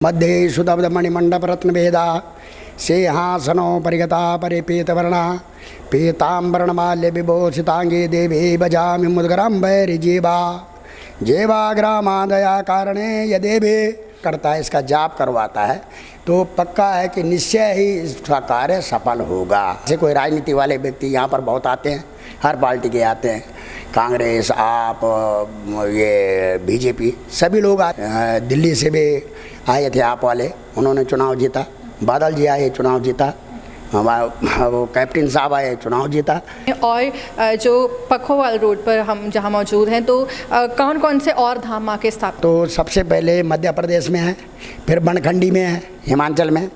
मध्ये सुदब्धमणिमण्डपरत्नभेदा सिंहासनो परिगता परिपीतवर्णा पीताम्बरणमाल्यविभूषिताङ्गी देवी भजामि मुद्गरं वैरिजीवा जीवाग्रामादया कारणे यदेवी करता है, इसका जाप करवाता है तो पक्का है कि निश्चय ही इसका कार्य सफल होगा। जैसे कोई राजनीति वाले व्यक्ति यहाँ पर बहुत आते हैं, हर पार्टी के आते हैं, कांग्रेस, आप, ये बीजेपी, सभी लोग दिल्ली से भी आए थे आप वाले, उन्होंने चुनाव जीता। बादल जी आए, चुनाव जीता। वो कैप्टन साहब आए, चुनाव जीता। और जो पखोवाल रोड पर हम जहां मौजूद हैं तो कौन कौन से और धाम आके स्थापित? तो सबसे पहले मध्य प्रदेश में है, फिर बनखंडी में है, हिमाचल में,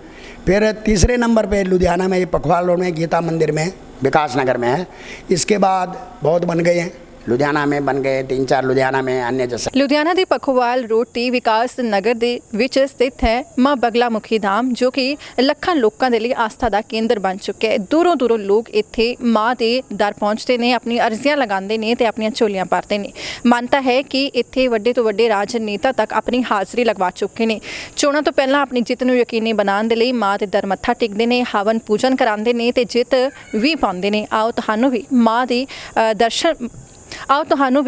फिर तीसरे नंबर पे लुधियाना में, पखवाल रोड में, गीता मंदिर में, विकास नगर में है। इसके बाद बहुत बन गए हैं, लुधियाना में बन गए 3-4 लुधियाना में, अन्य जैसे। ਲੁਧਿਆਣਾ ਦੇ ਪਖੋਵਾਲ ਰੋਡ ਤੇ ਵਿਕਾਸ ਨਗਰ ਦੇ ਵਿੱਚ ਸਥਿਤ ਹੈ ਮਾਂ ਬਗਲਾਮੁਖੀ ਧਾਮ, ਜੋ ਕਿ ਲੱਖਾਂ ਲੋਕਾਂ ਦੇ ਲਈ ਆਸਥਾ ਦਾ ਕੇਂਦਰ ਬਣ ਚੁੱਕਿਆ ਹੈ। ਦੂਰੋਂ ਦੂਰੋਂ ਲੋਕ ਇੱਥੇ ਮਾਂ ਦੇ ਦਰ ਪਹੁੰਚਦੇ ਨੇ, ਆਪਣੀ ਅਰਜ਼ੀਆਂ ਲਗਾਉਂਦੇ ਨੇ ਤੇ ਆਪਣੀਆਂ ਝੋਲੀਆਂ ਭਰਦੇ ਨੇ। ਮਾਨਤਾ ਹੈ ਕਿ ਇੱਥੇ ਵੱਡੇ ਤੋਂ ਵੱਡੇ ਰਾਜਨੇਤਾ ਤੱਕ ਆਪਣੀ ਹਾਜ਼ਰੀ ਲਗਵਾ ਚੁੱਕੇ ਨੇ। ਚੋਣਾਂ ਤੋਂ ਪਹਿਲਾਂ ਆਪਣੀ ਜਿੱਤ ਨੂੰ ਯਕੀਨੀ ਬਣਾਉਣ ਦੇ ਲਈ ਮਾਂ ਦੇ ਦਰ ਮੱਥਾ ਟੇਕਦੇ ਨੇ, ਹਵਨ ਪੂਜਨ ਕਰਾਉਂਦੇ ਨੇ ਤੇ ਜਿੱਤ ਵੀ ਪਾਉਂਦੇ ਨੇ। ਆਓ ਤੁਹਾਨੂੰ ਵੀ ਮਾਂ ਦੀ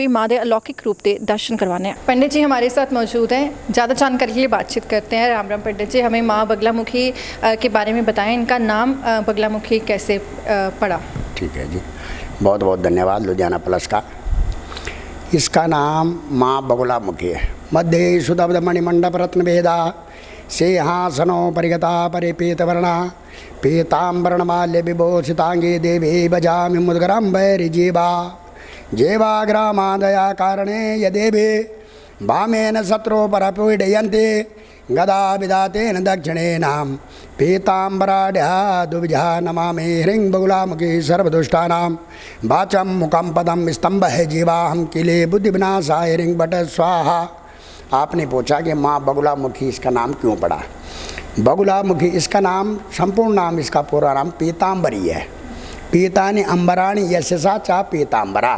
माँ के अलौकिक रूप के दर्शन करवाने हैं। पंडित जी हमारे साथ मौजूद हैं, ज़्यादा जानकारी के लिए बातचीत करते हैं। राम राम पंडित जी, हमें माँ बगलामुखी के बारे में बताएं, इनका नाम बगलामुखी कैसे पड़ा? ठीक है जी, बहुत बहुत धन्यवाद लुधियाना प्लस का। इसका नाम माँ बगलामुखी है। मध्य सुदब्धमणिमण्डपरत्नभेदा सिंहासनो परिगता परिपीतवर्णा पीताम्बरणमाल्यविभूषिताङ्गी देवी भजामि मुद्गरं वैरिजीवा जीवाग्रामादया कारणे यदेवी वामेन शत्रुपरपीडयन्ति गदा विधातेन दक्षिणेनां पीताम्बराढ्या दुविजा नमामि ह्रीं बगलामुखी सर्वदुष्टानां वाचं मुखं पदं स्तंभ है जीवाहं किले बुद्धिविनाशाय ह्रीं बट स्वाहा। आपने पूछा कि माँ बगलामुखी इसका नाम क्यों पड़ा? बगलामुखी इसका नाम, संपूर्ण नाम इसका पूरा नाम पीताम्बरी है। पीतानि अंबराणि यशसा चा पीताम्बरा,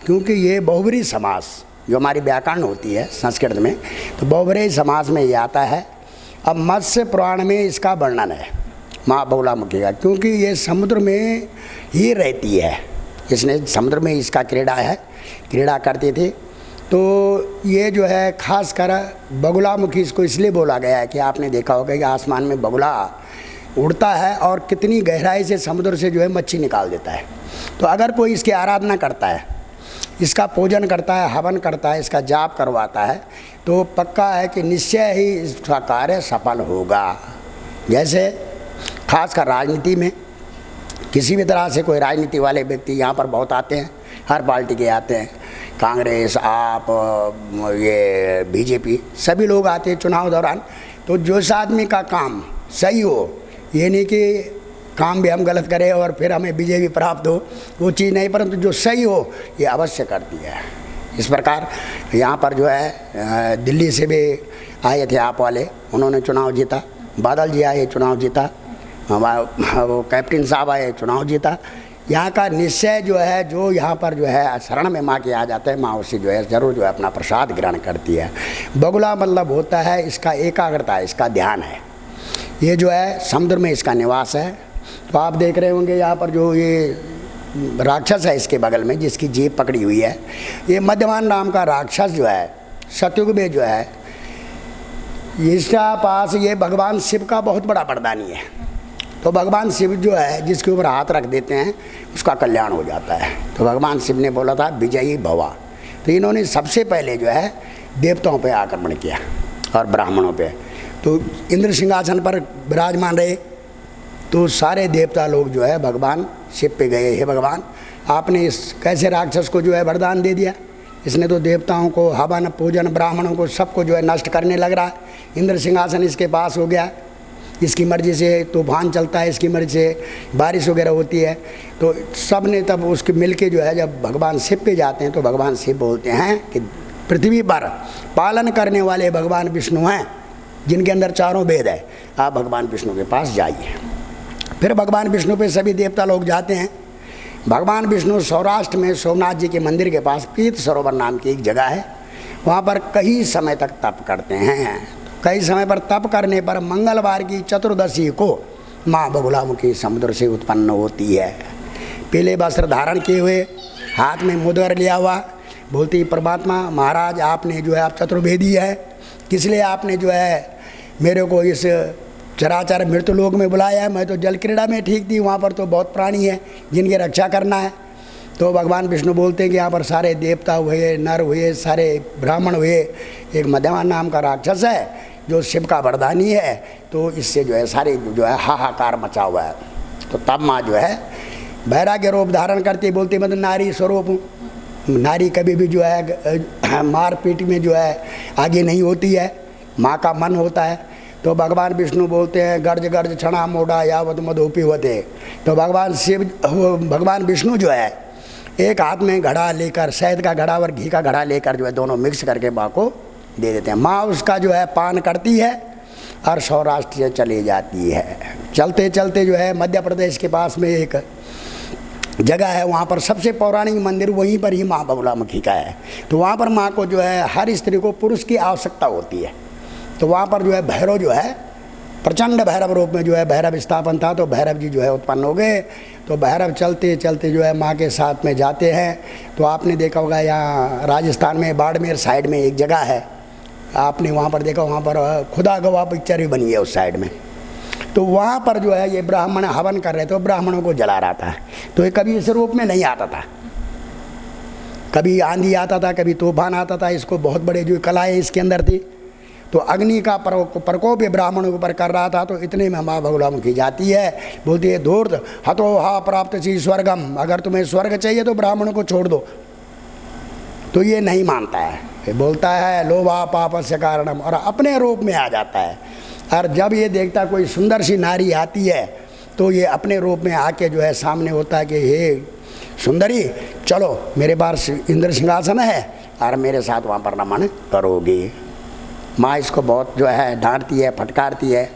क्योंकि ये बहुब्री समास जो हमारी व्याकरण होती है संस्कृत में, तो बहुब्री समास में ये आता है। अब मत्स्य पुराण में इसका वर्णन है माँ बगलामुखी का, क्योंकि ये समुद्र में ही रहती है। इसने समुद्र में इसका क्रीड़ा करती थी। तो ये जो है खासकर बगलामुखी इसको इसलिए बोला गया है कि आपने देखा होगा कि आसमान में बगुला उड़ता है और कितनी गहराई से समुद्र से जो है मच्छी निकाल देता है। तो अगर कोई इसकी आराधना करता है, इसका पूजन करता है, हवन करता है, इसका जाप करवाता है, तो पक्का है कि निश्चय ही इसका कार्य सफल होगा। जैसे खासकर राजनीति में किसी भी तरह से कोई राजनीति वाले व्यक्ति यहाँ पर बहुत आते हैं, हर पार्टी के आते हैं, कांग्रेस, आप, ये बीजेपी, सभी लोग आते हैं चुनाव दौरान। तो जिस आदमी का काम सही हो, ये नहीं कि काम भी हम गलत करें और फिर हमें बीजेपी प्राप्त हो, वो चीज़ नहीं, परंतु जो सही हो ये अवश्य करती है। इस प्रकार यहाँ पर जो है दिल्ली से भी आए थे आप वाले, उन्होंने चुनाव जीता। बादल जी आए, चुनाव जीता। वो कैप्टन साहब आए, चुनाव जीता। यहाँ का निश्चय जो है, जो यहाँ पर जो है शरण में माँ के आ जाते हैं, माँ उससे जो है ज़रूर जो है अपना प्रसाद ग्रहण करती है। बगुला मतलब होता है इसका एकाग्रता, इसका ध्यान है। ये जो है समुद्र में इसका निवास है। तो आप देख रहे होंगे यहाँ पर जो ये राक्षस है इसके बगल में, जिसकी जीभ पकड़ी हुई है, ये मध्यमान नाम का राक्षस जो है सतयुग में जो है, इसका पास ये भगवान शिव का बहुत बड़ा वरदानी है। तो भगवान शिव जो है जिसके ऊपर हाथ रख देते हैं उसका कल्याण हो जाता है। तो भगवान शिव ने बोला था विजयी भवा। तो इन्होंने सबसे पहले जो है देवताओं पे आक्रमण किया और ब्राह्मणों पे। तो इंद्र सिंहासन पर विराजमान रहे, तो सारे देवता लोग जो है भगवान शिव पे गए, हे भगवान आपने इस कैसे राक्षस को जो है वरदान दे दिया, इसने तो देवताओं को हवन पूजन, ब्राह्मणों को सबको जो है नष्ट करने लग रहा है। इंद्र सिंहासन इसके पास हो गया, इसकी मर्जी से तूफान चलता है, इसकी मर्जी से बारिश वगैरह होती है। तो सब ने तब उसके मिलके जो है जब भगवान शिव पे जाते हैं तो भगवान शिव बोलते हैं कि पृथ्वी पर पालन करने वाले भगवान विष्णु हैं, जिनके अंदर चारों वेद है, आप भगवान विष्णु के पास जाइए। फिर भगवान विष्णु पे सभी देवता लोग जाते हैं। भगवान विष्णु सौराष्ट्र में सोमनाथ जी के मंदिर के पास पीत सरोवर नाम की एक जगह है, वहाँ पर कई समय तक तप करते हैं। कई समय पर तप करने पर मंगलवार की चतुर्दशी को माँ बगुलामुखी समुद्र से उत्पन्न होती है। पीले वस्त्र धारण किए हुए, हाथ में मुद्गर लिया हुआ, बोलती परमात्मा महाराज आपने जो है आप चतुर्वेदी है, किस लिए आपने जो है मेरे को इस चराचर मृत्यु लोक में बुलाया है। मैं तो जल क्रीड़ा में ठीक थी, वहाँ पर तो बहुत प्राणी है जिनकी रक्षा करना है। तो भगवान विष्णु बोलते हैं कि यहाँ पर सारे देवता हुए, नर हुए, सारे ब्राह्मण हुए, एक मध्यवान नाम का राक्षस है जो शिव का वरदानी है। तो इससे जो है सारे जो है हाहाकार मचा हुआ है। तो तब माँ जो है वैराग्य रूप धारण करती, बोलती मतलब नारी स्वरूप हूँ। नारी कभी भी जो है मारपीट में जो है आगे नहीं होती है, माँ का मन होता है। तो भगवान विष्णु बोलते हैं गर्ज गर्ज क्षणा मोड़ा यावत मधुपी होते। तो भगवान विष्णु जो है एक हाथ में घड़ा लेकर, शहद का घड़ा और घी का घड़ा लेकर जो है दोनों मिक्स करके माँ को दे देते हैं। माँ उसका जो है पान करती है और सौराष्ट्र से चली जाती है। चलते चलते जो है मध्य प्रदेश के पास में एक जगह है, वहाँ पर सबसे पौराणिक मंदिर वहीं पर ही माँ बगुलामुखी का है। तो वहाँ पर माँ को जो है हर स्त्री को पुरुष की आवश्यकता होती है। तो वहाँ पर जो है भैरव जो है प्रचंड भैरव रूप में जो है भैरव स्थापन था। तो भैरव जी जो है उत्पन्न हो गए। तो भैरव चलते चलते जो है माँ के साथ में जाते हैं। तो आपने देखा होगा यहाँ राजस्थान में बाड़मेर साइड में एक जगह है, आपने वहाँ पर देखा, वहाँ पर खुदा गवाह पिक्चर भी बनी है उस साइड में। तो वहाँ पर जो है ये ब्राह्मण हवन कर रहे थे, तो ब्राह्मणों को जला रहा था। तो ये कभी इस रूप में नहीं आता था, कभी आंधी आता था, कभी तूफान आता था। इसको बहुत बड़े जो कलाएँ इसके अंदर थी। तो अग्नि का प्रकोप ये ब्राह्मणों के ऊपर कर रहा था। तो इतने में माँ बगुलामुखी जाती है, बोलती है धूर्त हतो हा प्राप्त सी स्वर्गम, अगर तुम्हें स्वर्ग चाहिए तो ब्राह्मणों को छोड़ दो। तो ये नहीं मानता है, ये बोलता है लोभा पापस्य कारणम, और अपने रूप में आ जाता है। और जब ये देखता कोई सुंदर सी नारी आती है तो ये अपने रूप में आके जो है सामने होता है कि हे सुंदरी चलो मेरे पास इंद्र सिंहासन है और मेरे साथ वहाँ पर रमण करोगी। माँ इसको बहुत जो है डांटती है, फटकारती है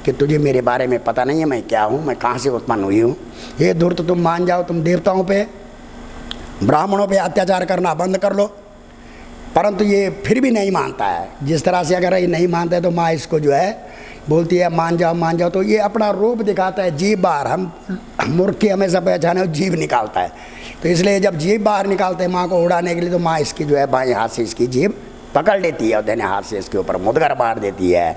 कि तुझे मेरे बारे में पता नहीं है, मैं क्या हूँ, मैं कहाँ से उत्पन्न हुई हूँ। ये धूर्त तुम मान जाओ, तुम देवताओं पे ब्राह्मणों पे अत्याचार करना बंद कर लो। परंतु ये फिर भी नहीं मानता है। जिस तरह से अगर ये नहीं मानता है तो माँ इसको जो है बोलती है मान जाओ मान जाओ। तो ये अपना रूप दिखाता है, जीभ बाहर, हम मूर्ख हमेशा पहचाने जीभ निकालता है। तो इसलिए जब जीभ बाहर निकालते हैं माँ को उड़ाने के लिए, तो माँ इसकी जो है बाएं हाथ से इसकी जीभ पकड़ लेती है और दाहिने हाथ से इसके ऊपर मुद्गर मार देती है।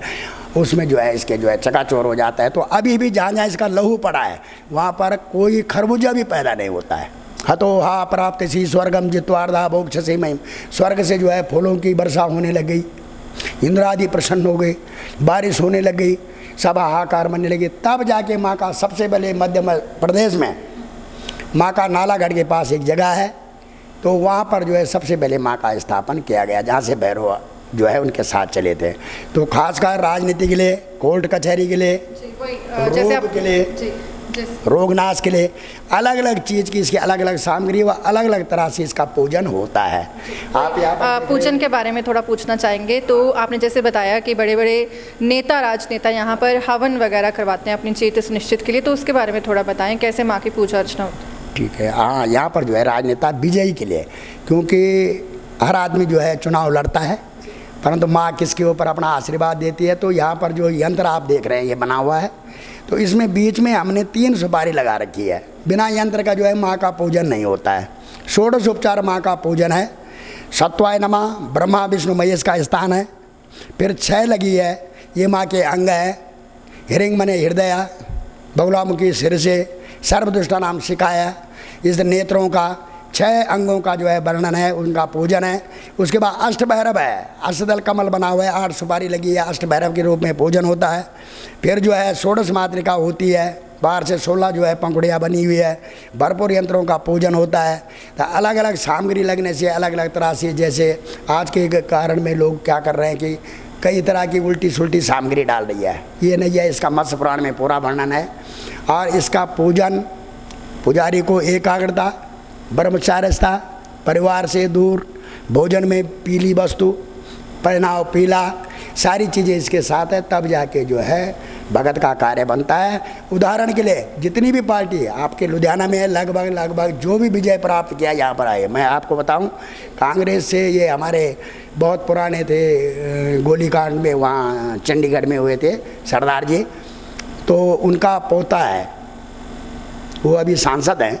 उसमें जो है इसके जो है चकाचौर हो जाता है। तो अभी भी जहाँ जहाँ इसका लहू पड़ा है वहाँ पर कोई खरबूजा भी पैदा नहीं होता है। हतो हा प्राप्त सी स्वर्गम जित्वार्धा भोक्ष से महिम, स्वर्ग से जो है फूलों की वर्षा होने लग गई, इंद्र आदि प्रसन्न हो गए, बारिश होने लग गई, सब हाहाकार बनने लगी। तब जाके माँ का सबसे पहले मध्य प्रदेश में माँ का नालागढ़ के पास एक जगह है, तो वहाँ पर जो है सबसे पहले माँ का स्थापन किया गया, जहाँ से भैरव जो है उनके साथ चले थे। तो खासकर राजनीति के लिए, कोर्ट कचहरी के लिए, रोग के लिए, रोगनाश के लिए, अलग अलग चीज़ की इसकी अलग अलग सामग्री व अलग अलग तरह से इसका पूजन होता है। आप यहाँ पूजन के बारे में थोड़ा पूछना चाहेंगे। तो आपने जैसे बताया कि बड़े बड़े नेता, राजनेता यहाँ पर हवन वगैरह करवाते हैं अपनी जीत सुनिश्चित के लिए, तो उसके बारे में थोड़ा बताएं कैसे माँ की पूजा अर्चना होती है। ठीक है, हाँ, यहाँ पर जो है राजनेता विजयी के लिए, क्योंकि हर आदमी जो है चुनाव लड़ता है, परंतु माँ किसके ऊपर अपना आशीर्वाद देती है। तो यहाँ पर जो यंत्र आप देख रहे हैं ये बना हुआ है, तो इसमें बीच में हमने 3 सुपारी लगा रखी है। बिना यंत्र का जो है माँ का पूजन नहीं होता है। षोडश उपचार माँ का पूजन है। सत्वाय नमः, ब्रह्मा विष्णु महेश का स्थान है। फिर 6 लगी है, ये माँ के अंग है। हिरिंग मने हृदय, बगुलामुखी सिर से, सर्वदुष्टा नाम शिकाया, इस नेत्रों का 6 अंगों का जो है वर्णन है, उनका पूजन है। उसके बाद अष्ट भैरव है, अष्टदल कमल बना हुआ है, 8 सुपारी लगी है, अष्ट भैरव के रूप में पूजन होता है। फिर जो है षोडश मातृका होती है, 12 से 16 जो है पंखुड़ियाँ बनी हुई है, भरपूर यंत्रों का पूजन होता है। तो अलग अलग सामग्री लगने से अलग अलग तरह से, जैसे आज के कारण में लोग क्या कर रहे हैं कि कई तरह की उल्टी सुल्टी सामग्री डाल रही है, ये नहीं है। इसका मत्स्य पुराण में पूरा वर्णन है। और इसका पूजन पुजारी को एकाग्रता, ब्रह्मचार्यता, परिवार से दूर, भोजन में पीली वस्तु, पहनाव पीला, सारी चीज़ें इसके साथ है। तब जाके जो है भगत का कार्य बनता है। उदाहरण के लिए जितनी भी पार्टी आपके लुधियाना में लगभग जो भी विजय प्राप्त किया यहाँ पर आए, मैं आपको बताऊं कांग्रेस से ये हमारे बहुत पुराने थे, गोलीकांड में वहाँ चंडीगढ़ में हुए थे सरदार जी, तो उनका पोता है, वो अभी सांसद हैं,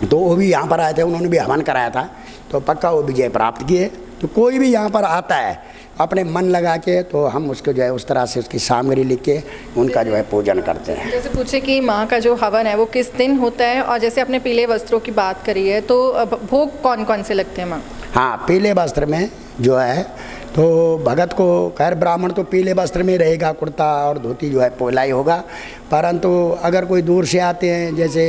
तो वो भी यहाँ पर आए थे, उन्होंने भी हवन कराया था, तो पक्का वो विजय प्राप्त किए। तो कोई भी यहाँ पर आता है अपने मन लगा के, तो हम उसको जो है उस तरह से उसकी सामग्री लिख के उनका जो है पूजन करते हैं। जैसे पूछे कि माँ का जो हवन है वो किस दिन होता है, और जैसे आपने पीले वस्त्रों की बात करी है, तो भोग कौन कौन से लगते हैं माँ? हाँ, पीले वस्त्र में जो है तो भगत को, खैर ब्राह्मण तो पीले वस्त्र में रहेगा, कुर्ता और धोती जो है पोला ही होगा, परंतु अगर कोई दूर से आते हैं, जैसे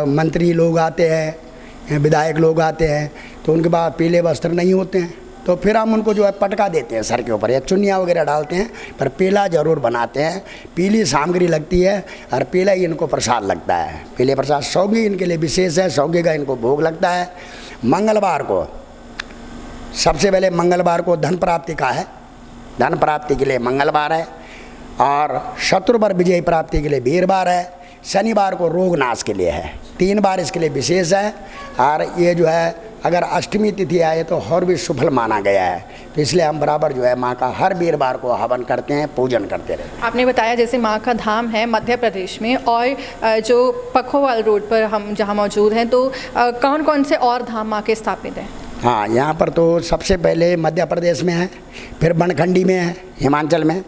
मंत्री लोग आते हैं, विधायक लोग आते हैं, तो उनके पास पीले वस्त्र नहीं होते हैं, तो फिर हम उनको जो है पटका देते हैं सर के ऊपर, या चुन्नियाँ वगैरह डालते हैं, पर पीला जरूर बनाते हैं। पीली सामग्री लगती है और पीला ही इनको प्रसाद लगता है। पीले प्रसाद सौगी इनके लिए विशेष है, सौगी का इनको भोग लगता है। मंगलवार को, सबसे पहले मंगलवार को धन प्राप्ति का है, धन प्राप्ति के लिए मंगलवार है, और शत्रु पर विजय प्राप्ति के लिए वीरवार है। शनिवार को रोग नाश के लिए है। 3 बार इसके लिए विशेष है, और ये जो है अगर अष्टमी तिथि आए तो और भी सफल माना गया है, तो इसलिए हम बराबर जो है माँ का हर वीरवार को हवन करते हैं, पूजन करते रहते हैं। आपने बताया जैसे माँ का धाम है मध्य प्रदेश में, और जो पखोवाल रोड पर हम जहाँ मौजूद हैं, तो कौन कौन से और धाम माँ के स्थापित हैं? हाँ, यहाँ पर तो सबसे पहले मध्य प्रदेश में है, फिर बनखंडी में है हिमाचल में,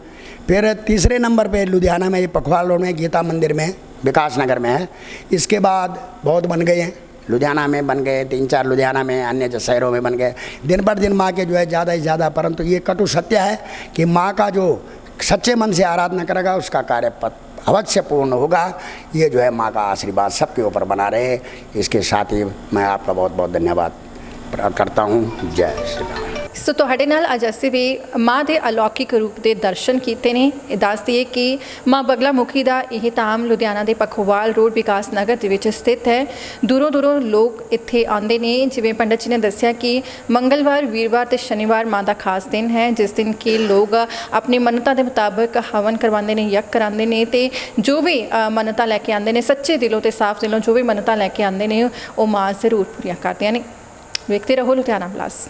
फिर तीसरे नंबर पे लुधियाना में, ये पखवाल रोड में गीता मंदिर में, विकास नगर में है। इसके बाद बहुत बन गए हैं, लुधियाना में बन गए, 3-4 लुधियाना में, अन्य जो शहरों में बन गए। दिन पर दिन माँ के जो है ज़्यादा ही ज़्यादा, परंतु ये कटु सत्य है कि माँ का जो सच्चे मन से आराधना करेगा उसका कार्य अवश्य पूर्ण होगा। ये जो है माँ का आशीर्वाद सबके ऊपर बना रहे। इसके साथ ही मैं आपका बहुत बहुत धन्यवाद करता हूँ। जय श्री राम। सो ਤੁਹਾਡੇ ਨਾਲ ਅੱਜ ਅਸੀਂ ਵੀ ਮਾਂ ਦੇ ਅਲੌਕਿਕ ਰੂਪ ਦੇ ਦਰਸ਼ਨ ਕੀਤੇ ਨੇ। ਦੱਸ ਦਈਏ ਕਿ ਮਾਂ ਬਗਲਾ ਮੁਖੀ ਦਾ ਇਹ ਧਾਮ ਲੁਧਿਆਣਾ ਦੇ ਪਖੋਵਾਲ ਰੋਡ ਵਿਕਾਸ ਨਗਰ ਦੇ ਵਿੱਚ ਸਥਿਤ ਹੈ। ਦੂਰੋਂ ਦੂਰੋਂ ਲੋਕ ਇੱਥੇ ਆਉਂਦੇ ਨੇ। ਜਿਵੇਂ ਪੰਡਤ ਜੀ ਨੇ ਦੱਸਿਆ ਕਿ ਮੰਗਲਵਾਰ, ਵੀਰਵਾਰ ਤੇ ਸ਼ਨੀਵਾਰ ਮਾਂ ਦਾ ਖਾਸ ਦਿਨ ਹੈ, ਜਿਸ ਦਿਨ ਕਿ ਲੋਕ ਆਪਣੀ ਮੰਨਤਾਂ ਦੇ ਮੁਤਾਬਕ ਹਵਨ ਕਰਵਾਉਂਦੇ ਨੇ, ਯੱਗ ਕਰਾਉਂਦੇ ਨੇ, ਤੇ ਜੋ ਵੀ ਮੰਨਤਾਂ ਲੈ ਕੇ ਆਉਂਦੇ ਨੇ, ਸੱਚੇ ਦਿਲੋਂ ਤੇ ਸਾਫ਼ ਦਿਲੋਂ ਜੋ ਵੀ ਮੰਨਤਾਂ ਲੈ ਕੇ ਆਉਂਦੇ ਨੇ, ਉਹ ਮਾਂ ਜ਼ਰੂਰ ਪੂਰੀਆਂ ਕਰਦੀਆਂ ਨੇ। ਵੇਖਦੇ ਰਹੋ ਲੁਧਿਆਣਾ ਪਲੱਸ।